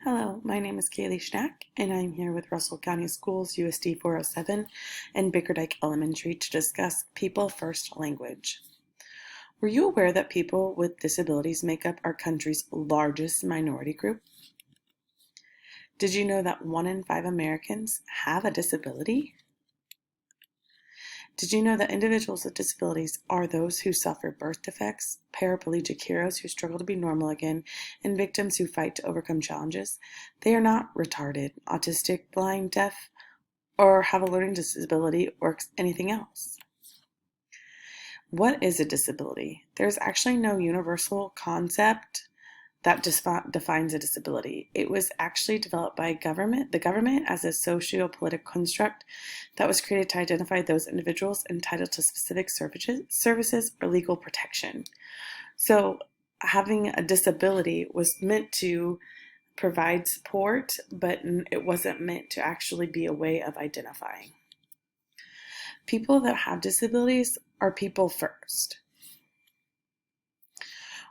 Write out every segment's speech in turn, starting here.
Hello, my name is Kaylee Schnack, and I'm here with Russell County Schools USD 407 and Bickerdike Elementary to discuss People First language. Were you aware that people with disabilities make up our country's largest minority group? Did you know that 1 in 5 Americans have a disability? Did you know that individuals with disabilities are those who suffer birth defects, paraplegic heroes who struggle to be normal again, and victims who fight to overcome challenges? They are not retarded, autistic, blind, deaf, or have a learning disability or anything else. What is a disability? There's actually no universal concept that defines a disability. It was actually developed by the government as a socio-political construct that was created to identify those individuals entitled to specific services or legal protection. So having a disability was meant to provide support, but it wasn't meant to actually be a way of identifying. People that have disabilities are people first.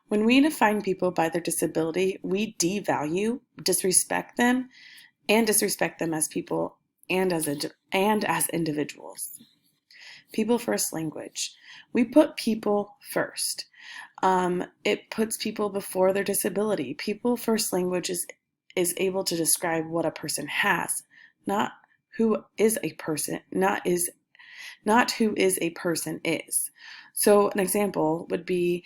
When we define people by their disability, we devalue, disrespect them as people and as individuals. People first language. We put people first. It puts people before their disability. People first language is able to describe what a person has, not who is a person, not who is a person is. So an example would be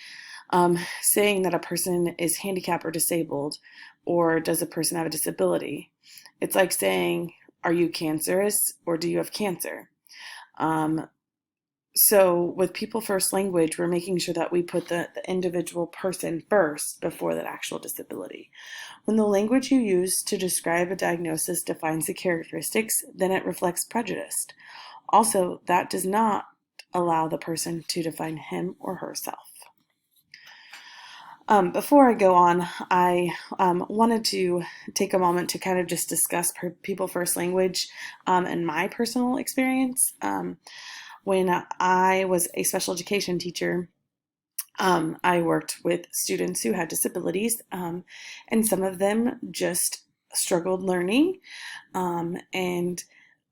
saying that a person is handicapped or disabled, or does a person have a disability? It's like saying, are you cancerous or do you have cancer? So with people first language, we're making sure that we put the individual person first before that actual disability. When the language you use to describe a diagnosis defines the characteristics, then it reflects prejudice. Also, that does not allow the person to define him or herself. Before I go on, I wanted to take a moment to kind of just discuss people first language and my personal experience. When I was a special education teacher, I worked with students who had disabilities, and some of them just struggled learning, and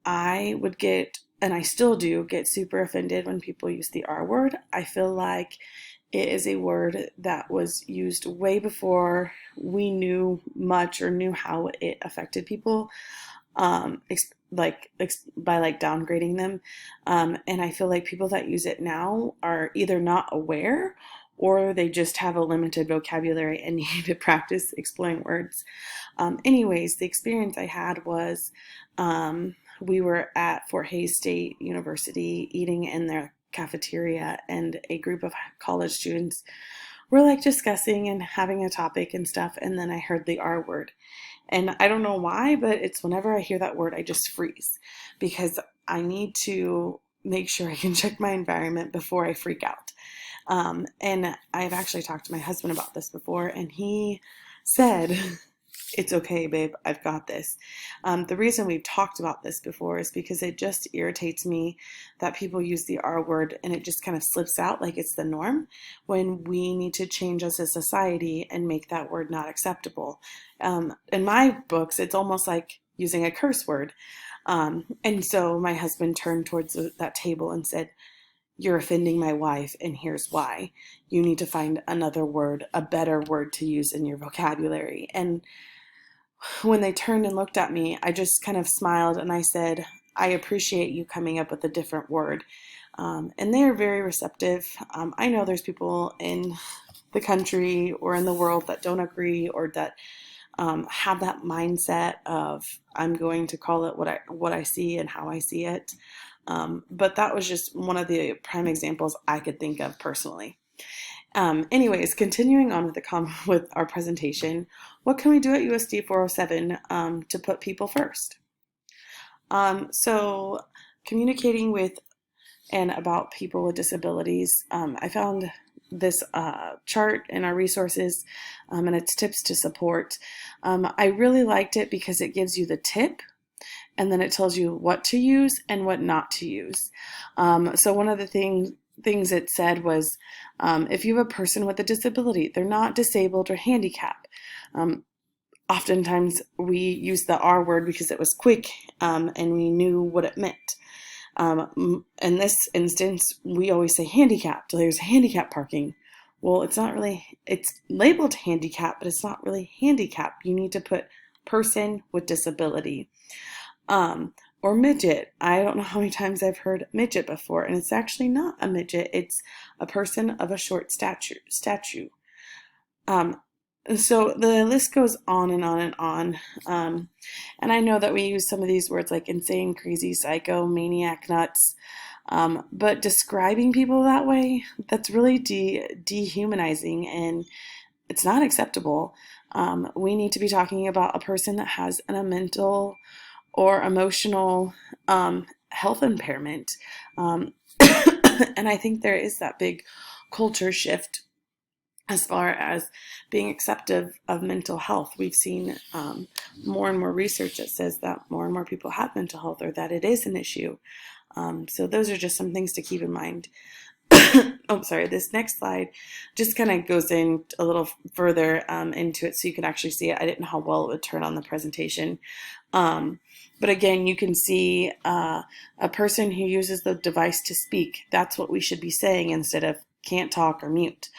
I would get, and I still do, get super offended when people use the R word. I feel like it is a word that was used way before we knew much or knew how it affected people, by downgrading them. And I feel like people that use it now are either not aware or they just have a limited vocabulary and need to practice exploring words. Anyways, the experience I had was we were at Fort Hays State University eating in their cafeteria, and a group of college students were like discussing and having a topic and stuff, and then I heard the R word. And I don't know why, but it's whenever I hear that word, I just freeze, because I need to make sure I can check my environment before I freak out. And I've actually talked to my husband about this before, and he said, it's okay, babe, I've got this. The reason we've talked about this before is because it just irritates me that people use the R word and it just kind of slips out like it's the norm, when we need to change as a society and make that word not acceptable. In my books, it's almost like using a curse word. And so my husband turned towards that table and said, "You're offending my wife, and here's why. You need to find another word, a better word to use in your vocabulary." And when they turned and looked at me, I just kind of smiled and I said, "I appreciate you coming up with a different word." And they are very receptive. I know there's people in the country or in the world that don't agree, or that have that mindset of, I'm going to call it what I see and how I see it. But that was just one of the prime examples I could think of personally. Anyways, continuing on with our presentation, what can we do at USD 407 to put people first? So communicating with and about people with disabilities, I found this chart in our resources, and it's tips to support. I really liked it because it gives you the tip, and then it tells you what to use and what not to use. So one of the things it said was, if you have a person with a disability, they're not disabled or handicapped. oftentimes we use the R word because it was quick, and we knew what it meant. In this instance, we always say handicapped. There's handicap parking. Well, it's not really, it's labeled handicap, but it's not really handicap. You need to put person with disability. Or midget. I don't know how many times I've heard midget before, and it's actually not a midget. It's a person of a short stature. Um, so the list goes on and on and on. And I know that we use some of these words like insane, crazy, psycho, maniac, nuts. But describing people that way, that's really dehumanizing, and it's not acceptable. We need to be talking about a person that has a mental or emotional health impairment. Um, and I think there is that big culture shift as far as being acceptive of mental health. We've seen more and more research that says that more and more people have mental health, or that it is an issue. So those are just some things to keep in mind. Oh, sorry, this next slide just kind of goes in a little further into it so you can actually see it. I didn't know how well it would turn on the presentation. But again, you can see a person who uses the device to speak. That's what we should be saying instead of can't talk or mute.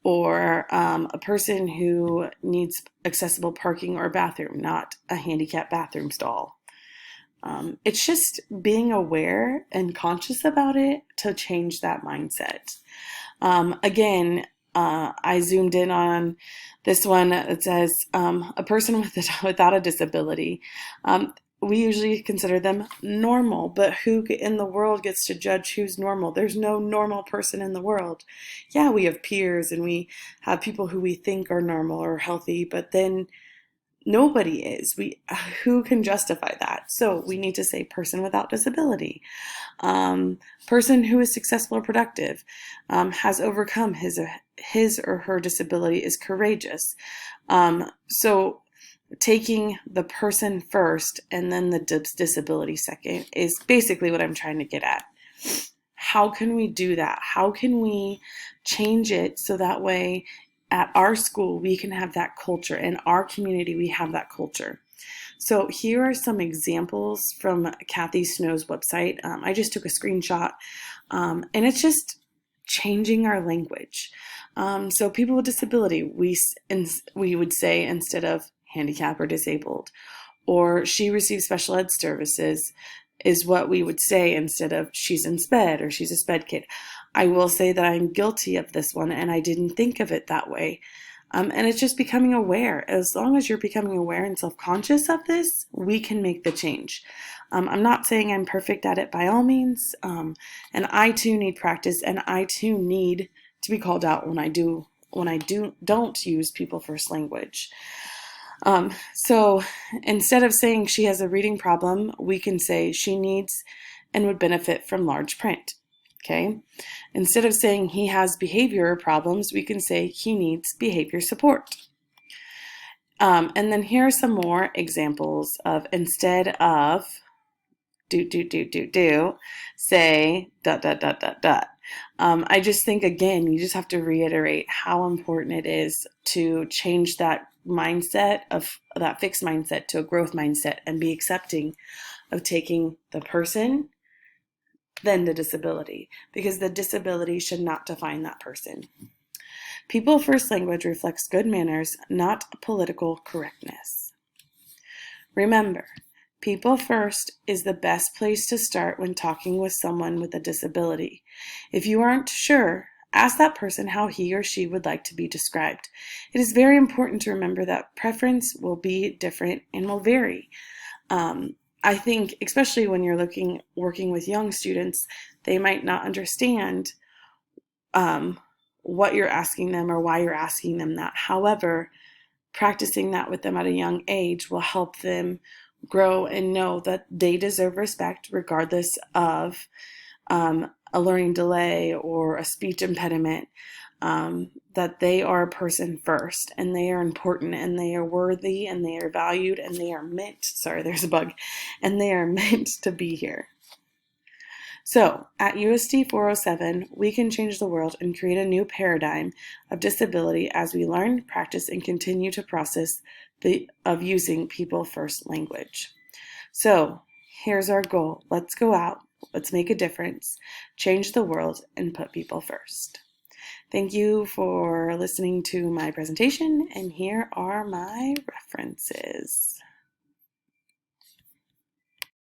Or a person who needs accessible parking or bathroom, not a handicapped bathroom stall. It's just being aware and conscious about it to change that mindset. Again, I zoomed in on this one that says a person without a disability. We usually consider them normal, but who in the world gets to judge who's normal? There's no normal person in the world. Yeah, we have peers and we have people who we think are normal or healthy, but then nobody is. Who can justify that? So we need to say person without disability. Person who is successful or productive, has overcome his or her disability, is courageous. So taking the person first and then the disability second is basically what I'm trying to get at. How can we do that? How can we change it so that way at our school we can have that culture, in our community we have that culture? So here are some examples from Kathy Snow's website. I just took a screenshot, and it's just changing our language. So people with disability, we would say instead of handicap or disabled, or she receives special ed services is what we would say instead of she's in SPED or she's a SPED kid. I will say that I'm guilty of this one, and I didn't think of it that way. And it's just becoming aware. As long as you're becoming aware and self-conscious of this, we can make the change. I'm not saying I'm perfect at it by all means, and I too need practice, and I too need to be called out when I don't use people first language. So instead of saying she has a reading problem, we can say she needs and would benefit from large print. Okay. Instead of saying he has behavior problems, we can say he needs behavior support. And then here are some more examples of instead of say ... I just think, again, you just have to reiterate how important it is to change that mindset, of that fixed mindset, to a growth mindset, and be accepting of taking the person, then the disability, because the disability should not define that person. People first language reflects good manners, not political correctness. Remember, people first is the best place to start when talking with someone with a disability. If you aren't sure, ask that person how he or she would like to be described. It is very important to remember that preference will be different and will vary. I think, especially when you're working with young students, they might not understand what you're asking them or why you're asking them that. However, practicing that with them at a young age will help them grow and know that they deserve respect regardless of a learning delay or a speech impediment, that they are a person first, and they are important, and they are worthy, and they are valued, and they are meant, sorry, there's a bug, and they are meant to be here. So at USD 407, we can change the world and create a new paradigm of disability as we learn, practice, and continue to process of using people first language. So here's our goal. Let's go out. Let's make a difference, change the world, and put people first. Thank you for listening to my presentation, and here are my references.